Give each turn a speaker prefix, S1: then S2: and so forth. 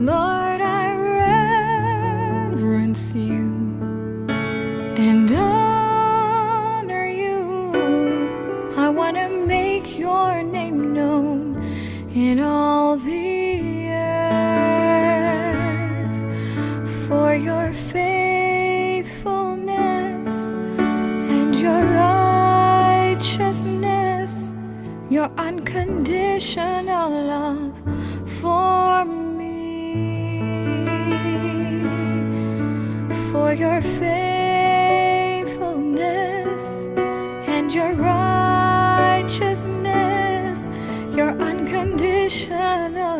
S1: Lord, I reverence you and honor you. I want to make your name known in all the earth, for your faithfulness and your righteousness, your unconditional love for me, for your faithfulness and your righteousness, your unconditional